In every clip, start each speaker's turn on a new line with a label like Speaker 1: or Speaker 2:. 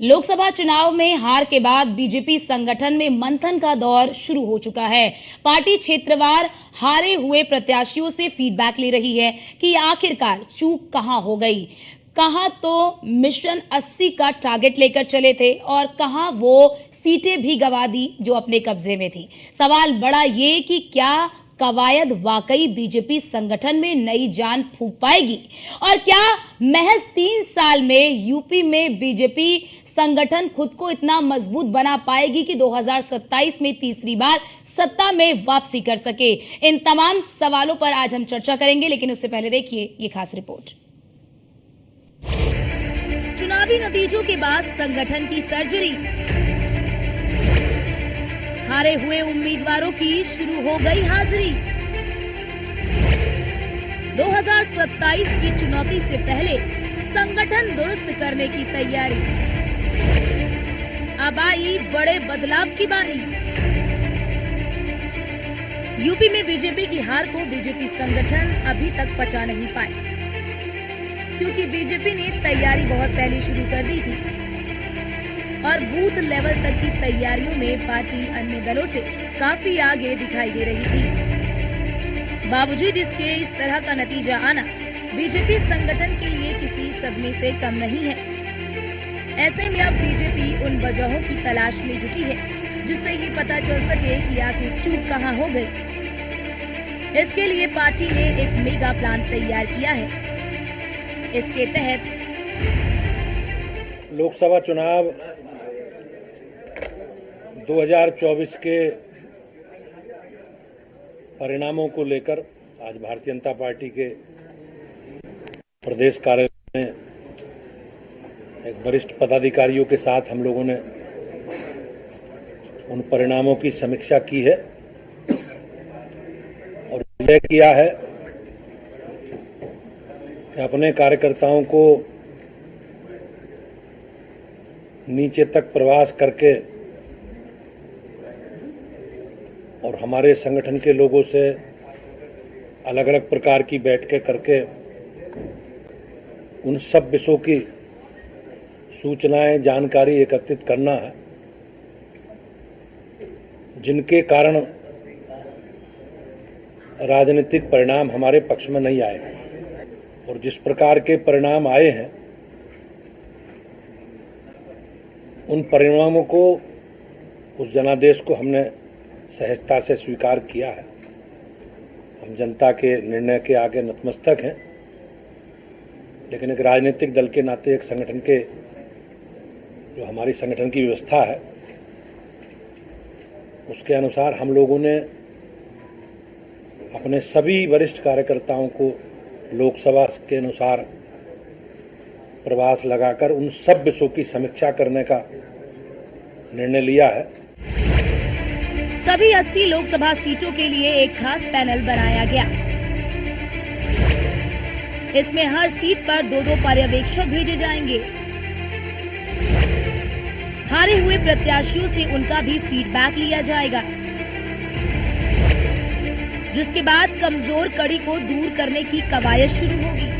Speaker 1: लोकसभा चुनाव में हार के बाद बीजेपी संगठन में मंथन का दौर शुरू हो चुका है। पार्टी क्षेत्रवार हारे हुए प्रत्याशियों से फीडबैक ले रही है कि आखिरकार चूक कहां हो गई। कहां तो मिशन 80 का टारगेट लेकर चले थे और कहां वो सीटें भी गंवा दी जो अपने कब्जे में थी। सवाल बड़ा ये कि क्या कवायद वाकई बीजेपी संगठन में नई जान फूंक पाएगी और क्या महज 3 साल में यूपी में बीजेपी संगठन खुद को इतना मजबूत बना पाएगी कि 2027 में तीसरी बार सत्ता में वापसी कर सके। इन तमाम सवालों पर आज हम चर्चा करेंगे, लेकिन उससे पहले देखिए ये खास रिपोर्ट। चुनावी नतीजों के बाद संगठन की सर्जरी, हारे हुए उम्मीदवारों की शुरू हो गई हाजिरी। 2027 की चुनौती से पहले संगठन दुरुस्त करने की तैयारी। अब आई बड़े बदलाव की बारी। यूपी में बीजेपी की हार को बीजेपी संगठन अभी तक पचा नहीं पाए, क्योंकि बीजेपी ने तैयारी बहुत पहले शुरू कर दी थी और बूथ लेवल तक की तैयारियों में पार्टी अन्य दलों से काफी आगे दिखाई दे रही थी। बावजूद इसके इस तरह का नतीजा आना बीजेपी संगठन के लिए किसी सदमे से कम नहीं है। ऐसे में अब बीजेपी उन वजहों की तलाश में जुटी है जिससे ये पता चल सके कि आखिर चूक कहां हो गई। इसके लिए पार्टी ने एक मेगा प्लान तैयार किया है। इसके तहत
Speaker 2: लोकसभा चुनाव 2024 के परिणामों को लेकर आज भारतीय जनता पार्टी के प्रदेश कार्यालय में एक वरिष्ठ पदाधिकारियों के साथ हम लोगों ने उन परिणामों की समीक्षा की है और यह किया है कि अपने कार्यकर्ताओं को नीचे तक प्रवास करके और हमारे संगठन के लोगों से अलग अलग प्रकार की बैठकें करके उन सब विषयों की सूचनाएं, जानकारी एकत्रित करना है जिनके कारण राजनीतिक परिणाम हमारे पक्ष में नहीं आए। और जिस प्रकार के परिणाम आए हैं उन परिणामों को, उस जनादेश को हमने सहजता से स्वीकार किया है। हम जनता के निर्णय के आगे नतमस्तक हैं, लेकिन एक राजनीतिक दल के नाते, एक संगठन के, जो हमारी संगठन की व्यवस्था है उसके अनुसार हम लोगों ने अपने सभी वरिष्ठ कार्यकर्ताओं को लोकसभा के अनुसार प्रवास लगाकर उन सब विषयों की समीक्षा करने का निर्णय लिया है।
Speaker 1: सभी 80 लोकसभा सीटों के लिए एक खास पैनल बनाया गया। इसमें हर सीट पर 2-2 पर्यवेक्षक भेजे जाएंगे। हारे हुए प्रत्याशियों से उनका भी फीडबैक लिया जाएगा, जिसके बाद कमजोर कड़ी को दूर करने की कवायद शुरू होगी।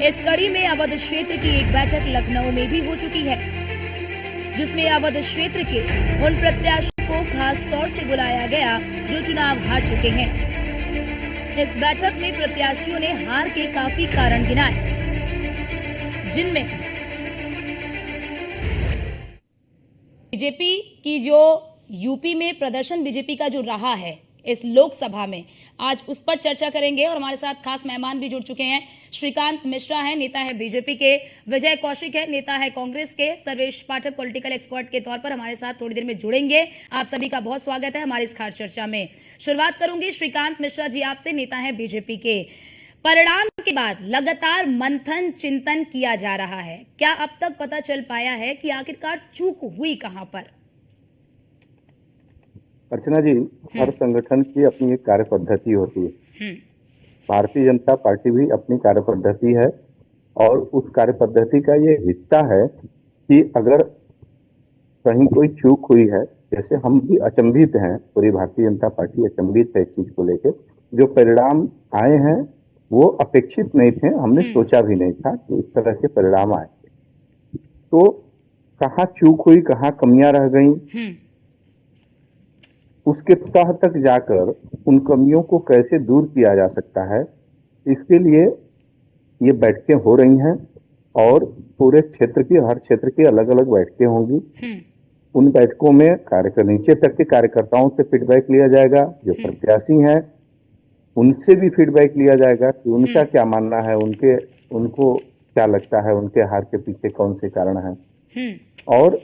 Speaker 1: इस कड़ी में अवध क्षेत्र की एक बैठक लखनऊ में भी हो चुकी है, जिसमें अवध क्षेत्र के उन प्रत्याशियों को खास तौर से बुलाया गया जो चुनाव हार चुके हैं। इस बैठक में प्रत्याशियों ने हार के काफी कारण गिनाए, जिनमें बीजेपी की जो यूपी में प्रदर्शन बीजेपी का जो रहा है इस लोकसभा में, आज उस पर चर्चा करेंगे। और हमारे साथ खास मेहमान भी जुड़ चुके हैं। श्रीकांत मिश्रा है, नेता है बीजेपी के। विजय कौशिक है, नेता है कांग्रेस के। सर्वेश पाठक पॉलिटिकल एक्सपर्ट के तौर पर हमारे साथ थोड़ी देर में जुड़ेंगे। आप सभी का बहुत स्वागत है हमारी इस खास चर्चा में। शुरुआत करूंगी श्रीकांत मिश्रा जी आपसे, नेता है बीजेपी के। परिणाम के बाद लगातार मंथन चिंतन किया जा रहा है, क्या अब तक पता चल पाया है कि आखिरकार चूक हुई कहां पर?
Speaker 3: अर्चना जी, हर संगठन की अपनी एक कार्य पद्धति होती है। भारतीय जनता पार्टी भी अपनी कार्य पद्धति है और उस कार्य पद्धति का ये हिस्सा है कि अगर कहीं कोई चूक हुई है, जैसे हम भी अचंभित हैं, पूरी भारतीय जनता पार्टी अचंभित है इस चीज को लेकर। जो परिणाम आए हैं वो अपेक्षित नहीं थे, हमने सोचा भी नहीं था कि इस तरह के परिणाम आए। तो कहाँ चूक हुई, कहाँ कमियां रह गई, उसके तह तक जाकर उन कमियों को कैसे दूर किया जा सकता है, इसके लिए ये बैठकें हो रही हैं। और पूरे क्षेत्र की, हर क्षेत्र की अलग अलग बैठकें होंगी। उन बैठकों में नीचे तक के कार्यकर्ताओं से फीडबैक लिया जाएगा, जो प्रत्याशी हैं उनसे भी फीडबैक लिया जाएगा कि उनका क्या मानना है, उनको क्या लगता है, उनके हार के पीछे कौन से कारण हैं, और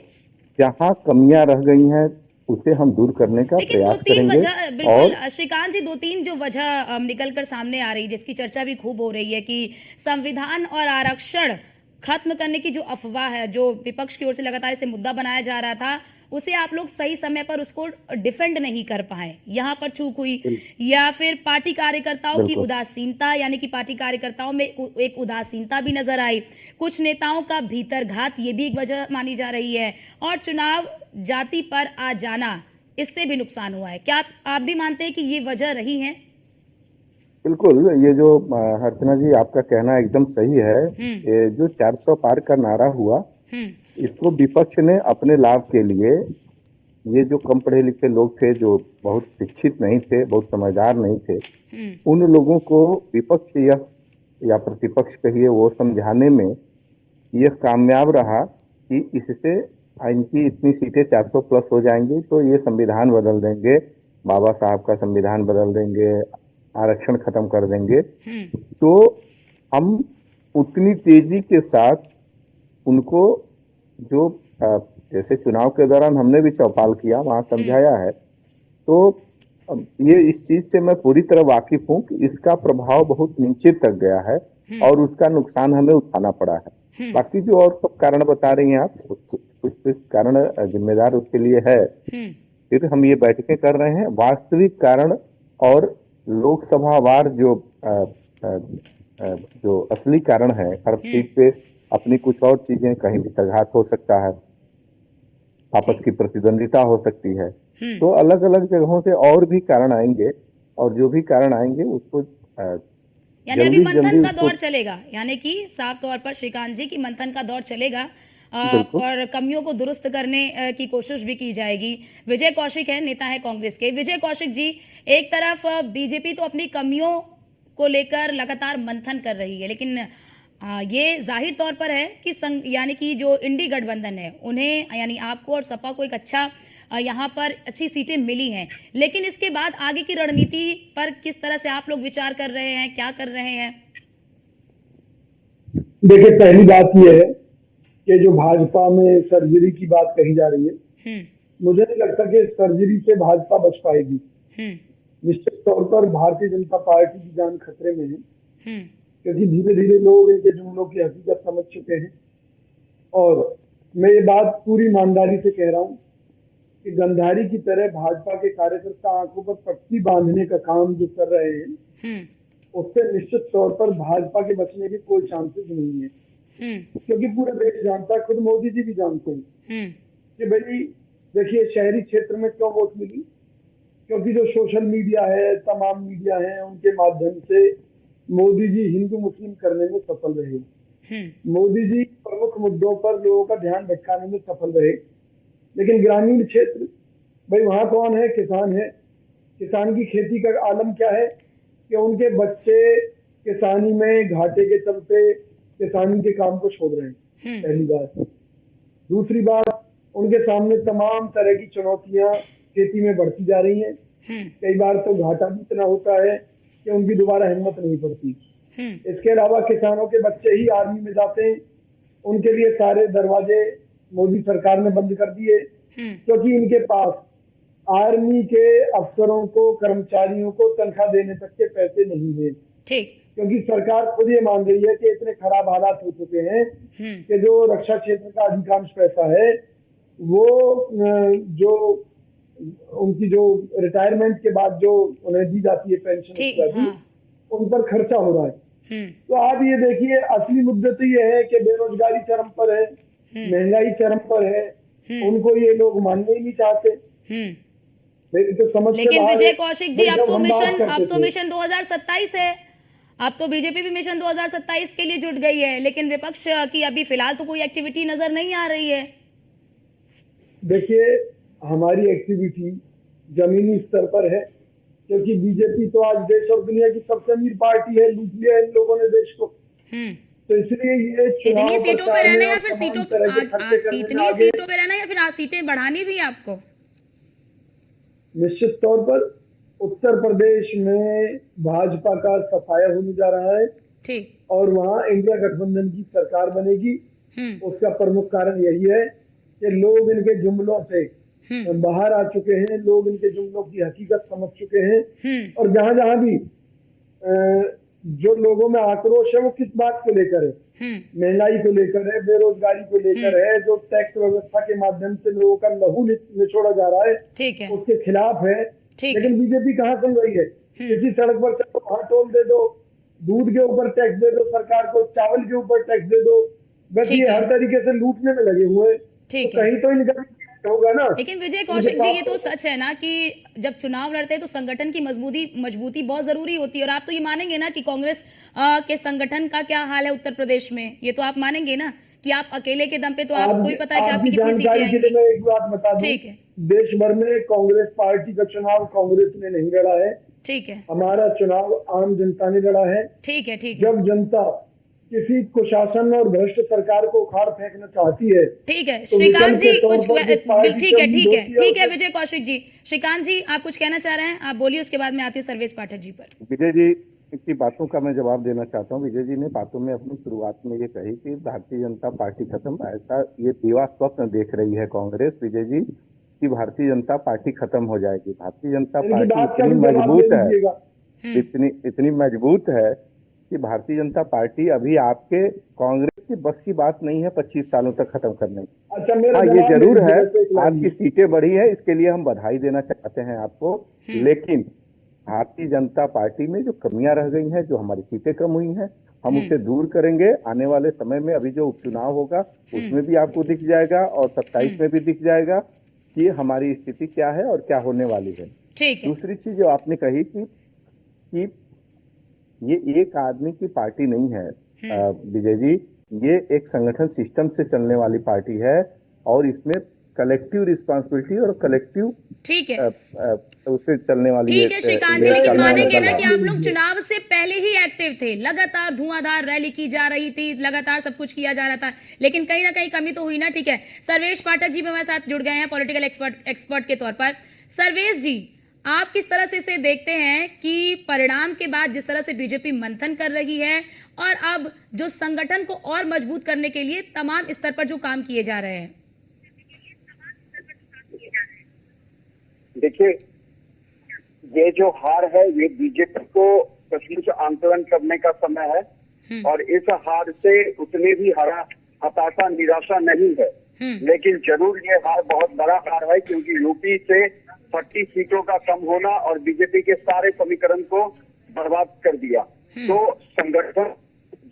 Speaker 3: जहां कमियां रह गई हैं उसे हम दूर करने का
Speaker 1: लेकिन दो
Speaker 3: प्रयास
Speaker 1: तीन
Speaker 3: करेंगे।
Speaker 1: वजह, बिल्कुल
Speaker 3: और
Speaker 1: श्रीकांत जी, दो तीन जो वजह निकल कर सामने आ रही है, जिसकी चर्चा भी खूब हो रही है कि संविधान और आरक्षण खत्म करने की जो अफवाह है, जो विपक्ष की ओर से लगातार इसे मुद्दा बनाया जा रहा था, उसे आप लोग सही समय पर उसको डिफेंड नहीं कर पाए, यहाँ पर चूक हुई। या फिर पार्टी कार्यकर्ताओं की उदासीनता, यानी कि पार्टी कार्यकर्ताओं में एक उदासीनता भी नजर आई। कुछ नेताओं का भीतरघात, ये भी एक वजह मानी जा रही है। और चुनाव जाति पर आ जाना, इससे भी नुकसान हुआ है। क्या आप भी मानते हैं कि ये वजह रही है?
Speaker 3: बिल्कुल, ये जो अर्चना जी आपका कहना एकदम सही है। ये जो 400 पार का नारा हुआ, इसको विपक्ष ने अपने लाभ के लिए, ये जो कम पढ़े लिखे लोग थे, जो बहुत शिक्षित नहीं थे, बहुत समझदार नहीं थे, उन लोगों को विपक्ष या प्रतिपक्ष कहिए, वो समझाने में ये कामयाब रहा कि इससे इनकी इतनी सीटें 400 प्लस हो जाएंगी तो ये संविधान बदल देंगे, बाबा साहब का संविधान बदल देंगे, आरक्षण खत्म कर देंगे। तो हम उतनी तेजी के साथ उनको, जो जैसे चुनाव के दौरान हमने भी चौपाल किया, वहां समझाया है, तो ये इस चीज से मैं पूरी तरह वाकिफ हूँ कि इसका प्रभाव बहुत नीचे तक गया है और उसका नुकसान हमें उठाना पड़ा है। बाकी जो और सब कारण बता रही हैं आप, कुछ कारण जिम्मेदार उसके लिए है, फिर हम ये बैठकें कर रहे हैं। वास्तविक कारण और लोकसभावार जो असली कारण है, हर सीट पे अपनी कुछ और चीजें, कहीं भीतरघात हो सकता है, आपस की प्रतिद्वंदिता हो सकती है, तो अलग अलग जगहों से और भी कारण आएंगे, और जो भी कारण आएंगे उसको
Speaker 1: यानी अभी मंथन का दौर चलेगा, यानी कि साफ तौर पर श्रीकांत जी की मंथन का दौर चलेगा और कमियों को दुरुस्त करने की कोशिश भी की जाएगी। विजय कौशिक है, नेता है कांग्रेस के। विजय कौशिक जी, एक तरफ बीजेपी तो अपनी कमियों को लेकर लगातार मंथन कर रही है, लेकिन ये जाहिर तौर पर है कि यानी कि जो इंडी गठबंधन है, उन्हें यानी आपको और सपा को एक अच्छा यहाँ पर अच्छी सीटें मिली हैं, लेकिन इसके बाद आगे की रणनीति पर किस तरह से आप लोग विचार कर रहे हैं, क्या कर रहे हैं?
Speaker 4: देखिए, पहली बात यह है कि जो भाजपा में सर्जरी की बात कही जा रही है, मुझे नहीं लगता कि सर्जरी से भाजपा बच पाएगी। निश्चित तौर पर भारतीय जनता पार्टी की जान खतरे में है, क्योंकि धीरे धीरे लोग इनके जुमलों की हकीकत समझ चुके हैं। और मैं ये बात पूरी ईमानदारी से कह रहा हूँ कि गंधारी की तरह भाजपा के कार्यकर्ता आंखों पर पट्टी बांधने का काम जो कर रहे हैं, उससे निश्चित तौर पर भाजपा के बचने के कोई चांसेस नहीं है। क्योंकि पूरा देश जानता है, खुद मोदी जी भी जानते हैं कि भाई देखिए, शहरी क्षेत्र में क्यों वोट मिली, क्योंकि जो सोशल मीडिया है, तमाम मीडिया है, उनके माध्यम से मोदी जी हिंदू मुस्लिम करने में सफल रहे। मोदी जी प्रमुख मुद्दों पर लोगों का ध्यान भटकाने में सफल रहे। लेकिन ग्रामीण क्षेत्र, भाई वहां कौन है? किसान है। किसान की खेती का आलम क्या है कि उनके बच्चे किसानी में घाटे के चलते किसानी के काम को छोड़ रहे हैं, पहली बात। दूसरी बात, उनके सामने तमाम तरह की चुनौतियां खेती में बढ़ती जा रही हैं। कई बार तो घाटा भी इतना होता है कि उनकी दोबारा हिम्मत नहीं पड़ती। इसके अलावा किसानों के बच्चे ही आर्मी में जाते हैं, उनके लिए सारे दरवाजे मोदी सरकार ने बंद कर दिए, क्योंकि इनके पास आर्मी के अफसरों को, कर्मचारियों को तनख्वाह देने तक के पैसे नहीं है। क्योंकि सरकार खुद ये मान रही है कि इतने खराब हालात हो चुके हैं कि जो रक्षा क्षेत्र का अधिकांश पैसा है, वो जो उनकी जो रिटायरमेंट के बाद जो उन्हें दी जाती है पेंशन, उन पर खर्चा हो रहा है। तो आप ये देखिए, असली मुद्दे तो ये है कि बेरोजगारी चरम पर है, महंगाई चरम पर है, उनको ये लोग मानने ही नहीं चाहते।
Speaker 1: तो समझ, लेकिन विजय कौशिक जी, अब तो मिशन 2027 है, अब तो बीजेपी भी मिशन 2027 के लिए जुट गई है, लेकिन विपक्ष की अभी फिलहाल तो कोई एक्टिविटी नजर नहीं आ रही है।
Speaker 4: देखिए, हमारी एक्टिविटी जमीनी स्तर पर है, क्योंकि बीजेपी तो आज देश और दुनिया की सबसे अमीर पार्टी है, लूट लिया इन लोगों ने देश को। तो इसलिए ये चुनाव
Speaker 1: इतनी सीटों पे
Speaker 4: प्रचार में
Speaker 1: रहना या
Speaker 4: और
Speaker 1: फिर
Speaker 4: तमाम
Speaker 1: सीटों
Speaker 4: तरह के खर्चे करने में
Speaker 1: इतनी
Speaker 4: आगे
Speaker 1: सीटों पे रहना या फिर सीटें बढ़ानी भी है आपको?
Speaker 4: निश्चित तौर पर उत्तर प्रदेश में भाजपा का सफाया होने जा रहा है
Speaker 1: ठीक।
Speaker 4: और वहां इंडिया गठबंधन की सरकार बनेगी। उसका प्रमुख कारण यही है कि लोग इनके जुमलों से बाहर आ चुके हैं, लोग इनके जुमलों की हकीकत समझ चुके हैं और जहां जहां भी जो लोगों में आक्रोश है वो किस बात को लेकर है, महंगाई को लेकर है, बेरोजगारी को लेकर है, जो टैक्स व्यवस्था के माध्यम से लोगों का लहू निचोड़ा जा रहा है,
Speaker 1: ठीक है,
Speaker 4: उसके खिलाफ है। लेकिन बीजेपी कहाँ सुन रही है? किसी सड़क पर चलो वहां टोल दे दो, दूध के ऊपर टैक्स दे दो सरकार को, चावल के ऊपर टैक्स दे दो, बस ये हर तरीके से लूटने में लगे हुए हैं। तो कहीं तो इनका होगा ना।
Speaker 1: लेकिन विजय कौशिक जी, ये तो सच है ना कि जब चुनाव लड़ते हैं तो संगठन की मजबूती बहुत जरूरी होती है, और आप तो ये मानेंगे ना कि कांग्रेस के संगठन का क्या हाल है उत्तर प्रदेश में, ये तो आप मानेंगे ना कि आप अकेले के दम पे तो आपको ही पता है कि आपकी कितनी सीटें आएंगी।
Speaker 4: मैं एक बात बता दूं, ठीक है, देश भर में कांग्रेस पार्टी का चुनाव कांग्रेस ने नहीं लड़ा है, ठीक है, हमारा चुनाव आम जनता ने लड़ा है, ठीक है, ठीक है। जब जनता किसी कुशासन और भ्रष्ट सरकार को उखाड़ फेंकना चाहती है,
Speaker 1: ठीक है श्रीकांत जी, कुछ ठीक है विजय कौशिक जी, श्रीकांत जी आप कुछ कहना चाह रहे हैं, आप बोलिए, उसके बाद मैं आती हूँ सर्वेश पाठक जी पर।
Speaker 3: विजय जी की बातों का मैं जवाब देना चाहता हूँ। विजय जी ने बातों में अपनी शुरुआत में ये कही कि भारतीय जनता पार्टी खत्म, ऐसा ये दिवा स्वप्न देख रही है कांग्रेस विजय जी कि भारतीय जनता पार्टी खत्म हो जाएगी। भारतीय जनता पार्टी इतनी मजबूत है, इतनी मजबूत है कि भारतीय जनता पार्टी अभी आपके कांग्रेस की बस की बात नहीं है 25 सालों तक खत्म करने की। अच्छा, हाँ ये जरूर है, आपकी सीटें बढ़ी है, इसके लिए हम बधाई देना चाहते हैं आपको, लेकिन भारतीय जनता पार्टी में जो कमियां रह गई हैं, जो हमारी सीटें कम हुई हैं, हम उसे दूर करेंगे। आने वाले समय में अभी जो उपचुनाव होगा उसमें भी आपको दिख जाएगा और 27 में भी दिख जाएगा कि हमारी स्थिति क्या है और क्या होने वाली है। दूसरी चीज जो आपने कही कि ये एक आदमी की पार्टी नहीं है विजय जी, ये एक संगठन सिस्टम से चलने वाली पार्टी है और इसमें कलेक्टिव रिस्पांसिबिलिटी और कलेक्टिव
Speaker 1: ठीक है
Speaker 3: उससे चलने वाली
Speaker 1: ठीक है श्रीकांत जी, लेकिन मानेंगे ना कि आप लोग चुनाव से पहले ही एक्टिव थे, लगातार धुआंधार रैली की जा रही थी, लगातार सब कुछ किया जा रहा था, लेकिन कहीं ना कहीं कमी तो हुई ना। ठीक है, सर्वेश पाठक जी मेरे साथ जुड़ गए हैं पॉलिटिकल एक्सपर्ट के तौर पर। सर्वेश जी, आप किस तरह से इसे देखते हैं कि परिणाम के बाद जिस तरह से बीजेपी मंथन कर रही है और अब जो संगठन को और मजबूत करने के लिए तमाम स्तर पर जो काम किए जा रहे हैं?
Speaker 5: देखिए, ये जो हार है ये बीजेपी को सचमुच आंदोलन करने का समय है और इस हार से उतनी भी हताशा निराशा नहीं है, लेकिन जरूर ये हार बहुत बड़ा हार है, क्योंकि यूपी से 30 सीटों का कम होना और बीजेपी के सारे समीकरण को बर्बाद कर दिया। तो संगठन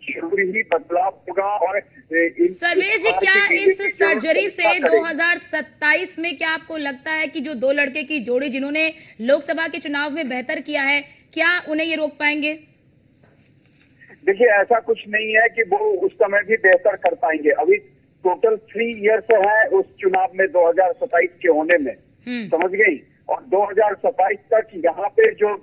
Speaker 5: जरूरी ही बदलाव होगा। और
Speaker 1: सर्वेश जी, क्या इस सर्जरी से 2027 में क्या आपको लगता है कि जो दो लड़के की जोड़ी जिन्होंने लोकसभा के चुनाव में बेहतर किया है, क्या उन्हें ये रोक पाएंगे?
Speaker 5: देखिए, ऐसा कुछ नहीं है कि वो उस समय भी बेहतर कर पाएंगे। अभी टोटल 3 ईयर्स है उस चुनाव में 2027 के होने में, समझ गई, और 2027 तक यहाँ पे जो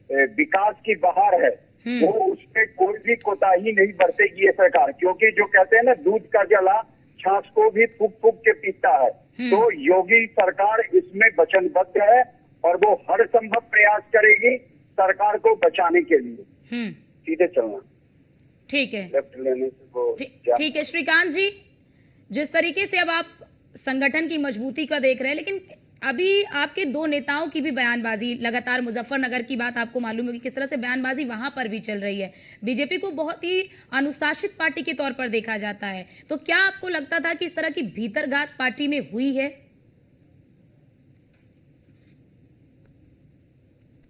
Speaker 5: विकास की बहार है वो उसमें कोई भी कोताही नहीं बरतेगी ये सरकार, क्योंकि जो कहते हैं ना दूध का जला छाछ को भी फूक फूक के पीता है। तो योगी सरकार इसमें वचनबद्ध है और वो हर संभव प्रयास करेगी सरकार को बचाने के लिए। सीधे चलना,
Speaker 1: ठीक है,
Speaker 5: लेफ्ट लेने से वो
Speaker 1: ठीक है। श्रीकांत जी, जिस तरीके से अब आप संगठन की मजबूती का देख रहे हैं, लेकिन अभी आपके दो नेताओं की भी बयानबाजी लगातार, मुजफ्फरनगर की बात आपको मालूम होगी किस तरह से बयानबाजी वहां पर भी चल रही है। बीजेपी को बहुत ही अनुशासित पार्टी के तौर पर देखा जाता है, तो क्या आपको लगता था कि इस तरह की भीतरघात पार्टी में हुई है?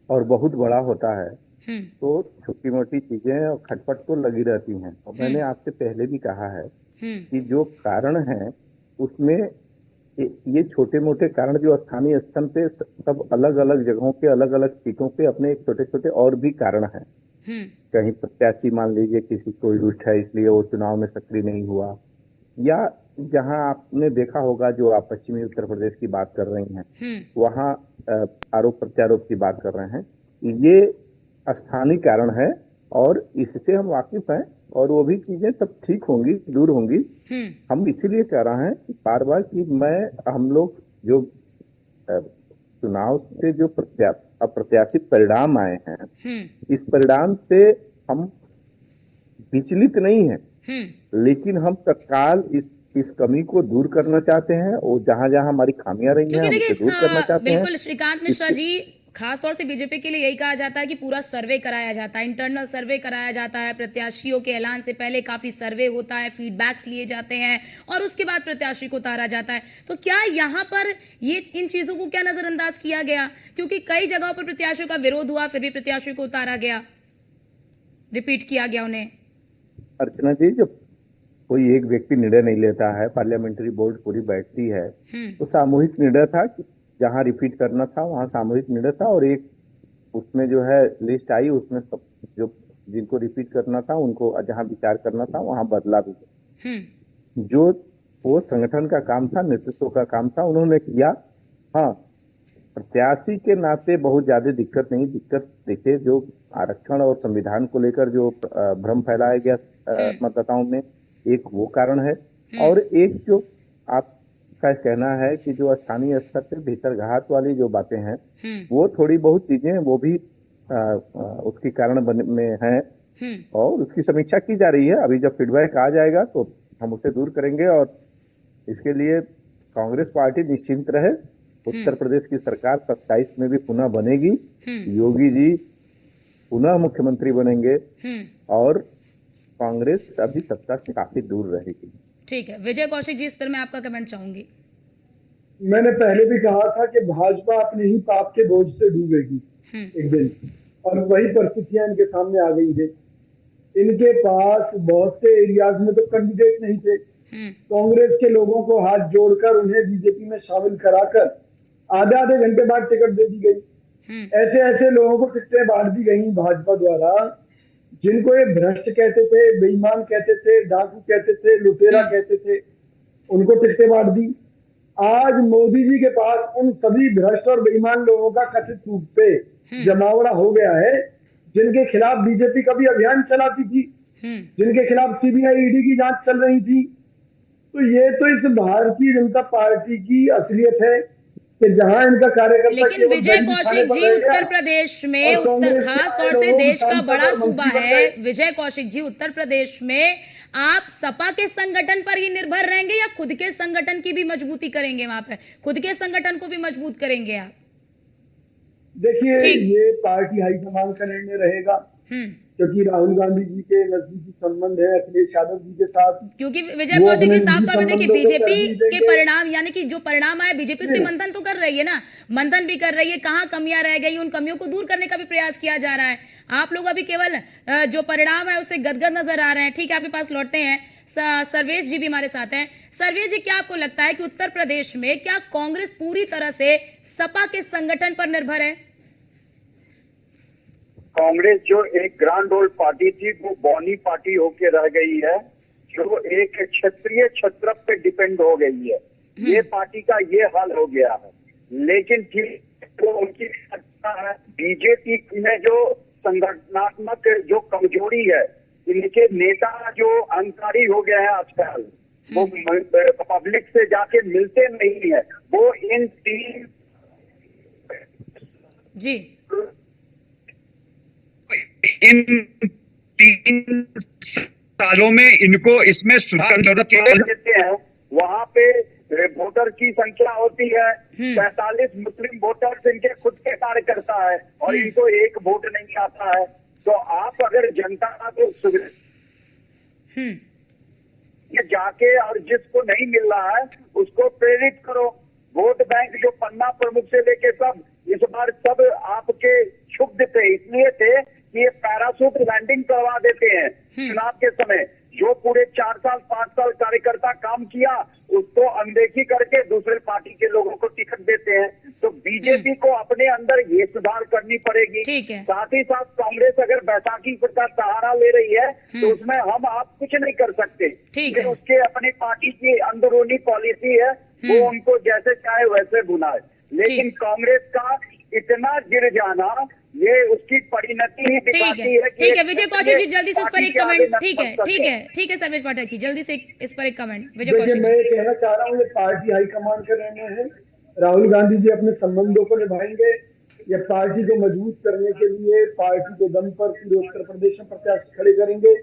Speaker 3: और बहुत बड़ा होता है तो छोटी मोटी चीजें और खटपट तो लगी रहती हैं। और मैंने आपसे पहले भी कहा है कि जो कारण है उसमें ये छोटे मोटे कारण जो स्थानीय स्तर पे सब अलग अलग जगहों पे अलग अलग सीटों पे अपने छोटे छोटे और भी कारण हैं। कहीं प्रत्याशी मान लीजिए किसी कोई रुष्ट है इसलिए वो चुनाव में सक्रिय नहीं हुआ, या जहां आपने देखा होगा जो आप पश्चिमी उत्तर प्रदेश की बात कर रही हैं वहां आरोप प्रत्यारोप की बात कर रहे हैं, ये स्थानीय कारण है और इससे हम वाकिफ हैं और वो भी चीजें सब ठीक होंगी, दूर होंगी। हम इसीलिए कह रहे हैं कि बार बार कि हम लोग जो चुनाव से जो अप्रत्याशित परिणाम आए हैं, इस परिणाम से हम विचलित नहीं हैं, लेकिन हम तत्काल इस कमी को दूर करना चाहते हैं और जहां जहां हमारी खामियां रही हैं
Speaker 1: क्योंकि
Speaker 3: हम
Speaker 1: देखिए
Speaker 3: उसे दूर करना चाहते हैं।
Speaker 1: बिल्कुल श्रीकांत मिश्रा जी, खास तौर से बीजेपी के लिए यही कहा जाता है कि पूरा सर्वे कराया जाता है, इंटरनल सर्वे कराया जाता है, प्रत्याशियों के ऐलान से पहले काफी सर्वे होता है, फीडबैक्स लिए जाते हैं और उसके बाद प्रत्याशी को उतारा जाता है। तो क्या यहाँ पर ये इन चीजों को क्या नजरअंदाज किया गया? क्योंकि कई जगहों पर प्रत्याशियों का विरोध हुआ, फिर भी प्रत्याशियों को उतारा गया, रिपीट किया गया उन्हें।
Speaker 3: अर्चना जी, जब कोई एक व्यक्ति निर्णय नहीं लेता है, पार्लियामेंट्री बोर्ड पूरी बैठती है, तो सामूहिक निर्णय था कि जहां रिपीट करना था वहां सामूहिक निर्णय था और एक उसमें जो है लिस्ट आई, उसमें सब जो जिनको रिपीट करना था उनको जहां विचार करना था वहां बदला भी। जो वो संगठन का काम था, नेतृत्व का काम था, उन्होंने किया। हाँ, प्रत्याशी के नाते बहुत ज्यादा दिक्कत नहीं। दिक्कत देखिए जो आरक्षण और संविधान को लेकर जो भ्रम फैलाया गया मतदाताओं में, एक वो कारण है और एक जो आपका कहना है कि जो स्थानीय स्तर पे भीतर घात वाली जो बातें हैं वो थोड़ी बहुत चीजें वो भी उसके कारण में हैं और उसकी समीक्षा की जा रही है। अभी जब फीडबैक आ जाएगा तो हम उसे दूर करेंगे और इसके लिए कांग्रेस पार्टी निश्चिंत रहे। उत्तर प्रदेश की सरकार 27 में भी पुनः बनेगी, योगी जी पुनः मुख्यमंत्री बनेंगे और कांग्रेस अभी सत्ता से काफी दूर रहेगी।
Speaker 1: ठीक है, विजय कौशिक जी, इस पर मैं आपका कमेंट चाहूंगी।
Speaker 4: मैंने पहले भी कहा था कि भाजपा अपने ही पाप के बोझ से डूबेगी एक दिन, और वही परिस्थितियां इनके सामने आ गई है। इनके पास बहुत से एरियाज में तो कैंडिडेट नहीं थे। कांग्रेस के लोगों को हाथ जोड़कर उन्हें बीजेपी में शामिल कराकर आधे आधे घंटे बाद टिकट दे दी गई। ऐसे ऐसे लोगों को टिकटें बांट दी गई भाजपा द्वारा, जिनको ये भ्रष्ट कहते थे, बेईमान कहते थे, डाकू कहते थे, लुटेरा कहते थे, उनको टिकटें बांट दी। आज मोदी जी के पास उन सभी भ्रष्ट और बेईमान लोगों का कथित रूप से जमावड़ा हो गया है, जिनके खिलाफ बीजेपी कभी अभियान चलाती थी, जिनके खिलाफ सीबीआई ईडी की जांच चल रही थी। तो ये तो इस भारतीय जनता पार्टी की असलियत है कि जहां इनका कार्यकर्ता,
Speaker 1: लेकिन विजय कौशिक जी, उत्तर प्रदेश में खास तौर से देश का बड़ा सूबा है, विजय कौशिक जी, उत्तर प्रदेश में आप सपा के संगठन पर ही निर्भर रहेंगे या खुद के संगठन की भी मजबूती करेंगे? वहां पे खुद के संगठन को भी मजबूत करेंगे आप?
Speaker 4: देखिए, ये पार्टी हाईकमान का निर्णय रहेगा, क्योंकि राहुल गांधी जी के नजदीकी संबंध है अखिलेश यादव जी के साथ।
Speaker 1: क्योंकि विजय कौशिक जी, साफ तौर पे देखिए, बीजेपी के परिणाम यानी कि जो परिणाम आए, बीजेपी इसमें मंथन तो कर रही है ना, मंथन भी कर रही है, कहाँ कमियां रह गई, उन कमियों को दूर करने का भी प्रयास किया जा रहा है। आप लोग अभी केवल जो परिणाम है उससे गदगद नजर आ रहे हैं। ठीक है, आपके पास लौटते हैं, सर्वेश जी भी हमारे साथ हैं। सर्वेश जी, क्या आपको लगता है कि उत्तर प्रदेश में क्या कांग्रेस पूरी तरह से सपा के संगठन पर निर्भर है?
Speaker 5: कांग्रेस जो एक ग्रांड ओल्ड पार्टी थी वो बौनी पार्टी होके रह गई है, जो एक क्षत्रिय छत्रप पे डिपेंड हो गई है। ये पार्टी का ये हाल हो गया है। लेकिन ठीक तो उनकी सत्ता है, बीजेपी में जो संगठनात्मक जो कमजोरी है, इनके नेता जो अहंकारी हो गए हैं आजकल, वो पब्लिक से जाके मिलते नहीं है। वो इन तीन
Speaker 1: जी
Speaker 6: इन 3 सालों में इनको इसमें सुधार जरूरत
Speaker 5: देते हैं। वहाँ पे वोटर की संख्या होती है 45 मुस्लिम वोटर्स इनके खुद के कार्यकर्ता है और इनको एक वोट नहीं आता है। तो आप अगर जनता को सुविधा ये जाके और जिसको नहीं मिल रहा है उसको प्रेरित करो। वोट बैंक जो पन्ना प्रमुख से लेके सब इस बार सब आपके क्षुब्ध थे, इसलिए थे कि ये पैराशूट लैंडिंग करवा देते हैं चुनाव के समय। जो पूरे 4 साल 5 साल कार्यकर्ता काम किया उसको अनदेखी करके दूसरे पार्टी के लोगों को टिकट देते हैं। तो बीजेपी को अपने अंदर ये सुधार करनी पड़ेगी।
Speaker 1: ठीक है।
Speaker 5: साथ ही साथ कांग्रेस अगर बैसाखी का सहारा ले रही है तो उसमें हम आप कुछ नहीं कर सकते।
Speaker 1: ठीक
Speaker 5: ये
Speaker 1: है।
Speaker 5: उसके अपनी पार्टी की अंदरूनी पॉलिसी है, वो उनको जैसे चाहे वैसे बुलाए। लेकिन कांग्रेस का इतना गिर जाना ये उसकी परिणति ही दिखाती है कि
Speaker 1: ठीक है विजय कौशिक जी, जल्दी से इस पर एक
Speaker 5: पार्टी के आगे
Speaker 1: कमेंट। ठीक है
Speaker 5: नतमस्तक
Speaker 1: ठीक
Speaker 5: है।
Speaker 1: है ठीक है सर्वेश पाठक जी, जल्दी से इस पर एक कमेंट विजय
Speaker 4: देखिए
Speaker 1: कौशिक
Speaker 4: मैं
Speaker 1: जी।
Speaker 4: ये कहना चाह रहा हूँ, ये पार्टी हाईकमान के रहने हैं। राहुल गांधी जी अपने संबंधों को निभाएंगे या पार्टी को मजबूत करने के लिए पार्टी के दम पर पूरे उत्तर प्रदेश में प्रत्याशी खड़े करेंगे,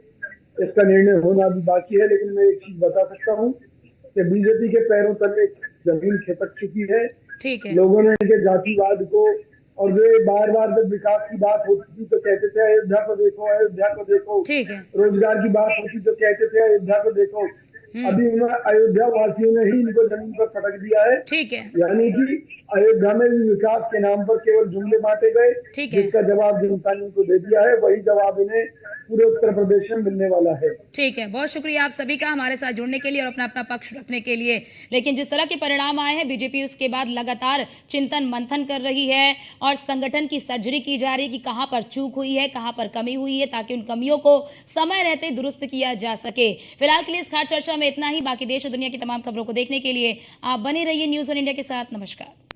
Speaker 4: इसका निर्णय होना अभी बाकी है। लेकिन मैं एक चीज बता सकता हूँ कि बीजेपी के पैरों तले जमीन खिसक चुकी है।
Speaker 1: ठीक है।
Speaker 4: लोगों ने इनके जातिवाद को, और वे बार बार जब विकास की बात होती थी तो कहते थे अयोध्या को देखो, अयोध्या को देखो।
Speaker 1: ठीक है।
Speaker 4: रोजगार की बात होती तो कहते थे अयोध्या को देखो। अभी उन्होंने अयोध्या वासियों ने ही इनको जमीन पर पटक दिया है।
Speaker 1: ठीक है।
Speaker 4: यानी कि अयोध्या में भी विकास के नाम पर केवल जुमले बांटे गए,
Speaker 1: ठीक है।
Speaker 4: जिसका जवाब जनता ने इनको दे दिया है। वही जवाब इन्हें पूरे उत्तर प्रदेश में मिलने वाला है।
Speaker 1: ठीक है, बहुत शुक्रिया आप सभी का हमारे साथ जुड़ने के लिए और अपना अपना पक्ष रखने के लिए। लेकिन जिस तरह के परिणाम आए हैं, बीजेपी उसके बाद लगातार चिंतन मंथन कर रही है और संगठन की सर्जरी की जा रही है कि कहां पर चूक हुई है, कहां पर कमी हुई है, ताकि उन कमियों को समय रहते दुरुस्त किया जा सके। फिलहाल के लिए इस खास चर्चा में इतना ही। बाकी देश और दुनिया की तमाम खबरों को देखने के लिए आप बने रहिए न्यूज़ वन इंडिया के साथ। नमस्कार।